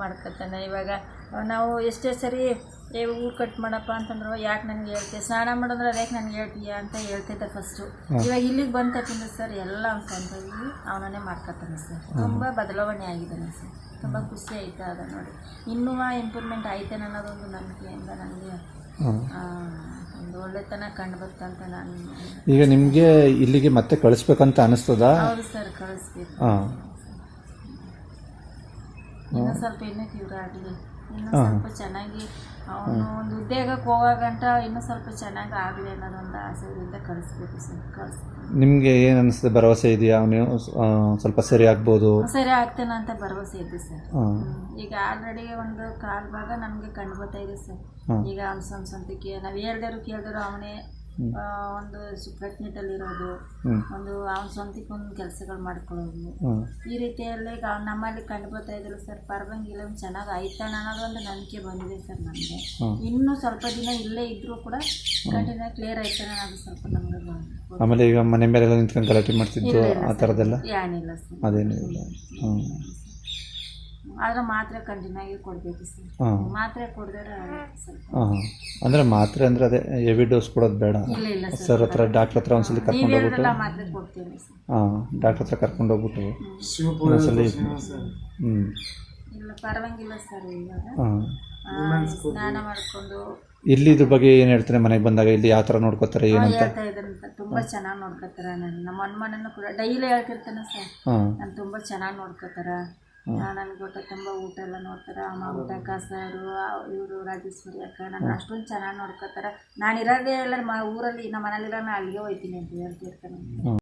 ಮಾಡ್ಕೊತಾನೆ. ಇವಾಗ ನಾವು ಎಷ್ಟೇ ಸರಿ ಹೂ ಕಟ್ ಮಾಡಪ್ಪ ಅಂತಂದ್ರು ಯಾಕೆ ನನಗೆ ಹೇಳ್ತೀಯ, ಸ್ನಾನ ಮಾಡಿದ್ರೆ ಅದಕ್ಕೆ ನನಗೆ ಹೇಳ್ತೀಯ ಅಂತ ಹೇಳ್ತಿದ್ದೆ ಫಸ್ಟು. ಇವಾಗ ಇಲ್ಲಿಗೆ ಬಂದ ತಪ್ಪಿಂದ ಸರ್ ಎಲ್ಲ ಅವ್ನು ಸ್ವಂತವಾಗಿ ಅವನೇ ಮಾಡ್ಕೊತಾನೆ ಸರ್. ತುಂಬ ಬದಲಾವಣೆ ಆಗಿದ್ದಾನೆ ಸರ್. ತುಂಬ ಖುಷಿ ಆಯ್ತಾ ಅದ ನೋಡಿ. ಇನ್ನೂ ಇಂಪ್ರೂವ್ಮೆಂಟ್ ಆಯ್ತೇನೆ ಅನ್ನೋದೊಂದು ನಂಬಿಕೆಯಿಂದ ನನಗೆ ಒಂದು ಒಳ್ಳೆತನ ಕಂಡು ಬರ್ತಂತ ನಾನು. ಈಗ ನಿಮಗೆ ಇಲ್ಲಿಗೆ ಮತ್ತೆ ಕಳಿಸ್ಬೇಕಂತ ಅನಿಸ್ತದಾ? ಹೌದು ಸರ್, ಕಳಿಸ್ಬೇಕು. ಇನ್ನೂ ಸ್ವಲ್ಪ ಇನ್ನೂ ತೀವ್ರ ಆಗಲಿ, ಇನ್ನೂ ಸ್ವಲ್ಪ ಚೆನ್ನಾಗಿ ಅವನು ಒಂದು ಉದ್ಯೋಗಕ್ಕೆ ಹೋಗೋಗಂಟ ಇನ್ನೂ ಸ್ವಲ್ಪ ಚೆನ್ನಾಗಿ ಆಗಲಿ ಅನ್ನೋದೊಂದು ಆಸೆಯಿಂದ ಕಳಿಸ್ಬೇಕು ಸರ್. ಕಳಿಸ್ಬೇಕು. ನಿಮಗೆ ಏನು ಅನಿಸ್ತದೆ? ಭರವಸೆ ಇದೆಯಾ ಅವನು ಸ್ವಲ್ಪ ಸರಿ ಆಗ್ಬೋದು? ಸರಿ ಆಗ್ತೇನೆ ಅಂತ ಭರವಸೆ ಇದೆ ಸರ್. ಈಗ ಆಲ್ರೆಡಿ ಒಂದು ಕಾಲ್ ಭಾಗ ನಮಗೆ ಕಂಡು ಬರ್ತಾ ಇದೆ ಸರ್. ಈಗ ಅವ್ನ ಸ್ವಂತಕ್ಕೆ ನಾವು ಹೇಳ್ದರು ಕೇಳಿದ್ರು ಅವನೇ ಒಂದು ಕಟ್ನಿಟ್ಟಲ್ಲಿರೋದು, ಒಂದು ಅವನ ಸ್ವಂತಕ್ಕೆ ಒಂದು ಕೆಲಸಗಳು ಮಾಡ್ಕೊಳ್ಳೋದು, ಈ ರೀತಿಯಲ್ಲಿ ಈಗ ನಮ್ಮಲ್ಲಿ ಕಂಡು ಬರ್ತಾ ಇದ್ರು ಸರ್. ಪರವಾಗಿಲ್ಲ ಚೆನ್ನಾಗಿ ಆಯ್ತಾನ ಅನ್ನೋದೊಂದು ನಂಬಿಕೆ ಬಂದಿದೆ ಸರ್ ನಮಗೆ. ಇನ್ನೂ ಸ್ವಲ್ಪ ದಿನ ಇಲ್ಲೇ ಇದ್ರೂ ಕೂಡ ಕಂಟಿನ್ಯೂ ಕ್ಲಿಯರ್ ಆಯ್ತಾನೆ ಅನ್ನೋದು ಸ್ವಲ್ಪ ನಮ್ಗೆ. ಆಮೇಲೆ ಈಗ ಮನೆ ಮೇಲೆ ನಿಂತ್ಕೊಂಡು ಗಲಾಟೆ ಮಾಡ್ತಿದ್ದು ಆ ಥರದ್ದೆಲ್ಲ ಏನಿಲ್ಲ ಸರ್, ಅದೇನಿಲ್ಲ. ಆದ್ರೆ ಮಾತ್ರೆ ಕಂಟಿನ್ಯೂ ಆಗಿ ಕೊಡಬೇಕು ಸರ್. ಮಾತ್ರೆ ಕೊಡಿದ್ರೆ ಸ್ವಲ್ಪ ಅಂದರೆ ಮಾತ್ರೆ ಅಂದರೆ ಅದೇ ಹೆವಿ ಡೋಸ್ ಕೊಡೋದು ಬೇಡ ಸರ್. ಹತ್ರ ಡಾಕ್ಟ್ರ್ ಹತ್ರ ಒಂದ್ಸಲಿ ಕರ್ಕೊಂಡು ಹೋಗ್ಬಿಟ್ಟು ಮಾತ್ರೆ ಕೊಡ್ತೀನಿ ಸರ್. ಡಾಕ್ಟ್ರ್ ಹತ್ರ ಕರ್ಕೊಂಡು ಹೋಗ್ಬಿಟ್ಟು ಒಂದ್ಸಲಿ ಇಲ್ಲ ಪರವಾಗಿಲ್ಲ ಸರ್. ಇವಾಗ ಸ್ನಾನ ಮಾಡ್ಕೊಂಡು ಇಲ್ಲಿ ಇದ್ರ ಬಗ್ಗೆ ಏನು ಹೇಳ್ತಾರೆ? ಮನೆಗೆ ಬಂದಾಗ ಇಲ್ಲಿ ಯಾವ ಥರ ನೋಡ್ಕೋತಾರೆ ಏನಂತ ಹೇಳ್ತಾ ಇದ್ರಂತ. ತುಂಬ ಚೆನ್ನಾಗಿ ನೋಡ್ಕೋತಾರೆ. ನಮ್ಮ ಅಣ್ಣನೂ ಕೂಡ ಡೈಲಿ ಹೇಳ್ತಿರ್ತಾನೆ ಸರ್, ನಾನು ತುಂಬ ಚೆನ್ನಾಗಿ ನೋಡ್ಕೋತಾರೆ. ನನಗೆ ಗೊತ್ತ ತುಂಬ ಊಟ ಎಲ್ಲ ನೋಡ್ತಾರೆ. ಅಮ್ಮ ಊಟ ಕಾಸಾರು ಇವರು ರಾಜೇಶ್ವರಿ ಅಕ್ಕ ನನ್ನ ಅಷ್ಟೊಂದು ಚೆನ್ನಾಗಿ ನೋಡ್ಕೋತಾರೆ. ನಾನು ಇರೋದೇ ಎಲ್ಲ ಊರಲ್ಲಿ ನಮ್ಮ ಮನೇಲಿರೋ ನಾನು ಅಲ್ಲಿಗೆ ಹೋಗ್ತೀನಿ ಅಂತ ಹೇಳ್ತಿರ್ತಾನೆ.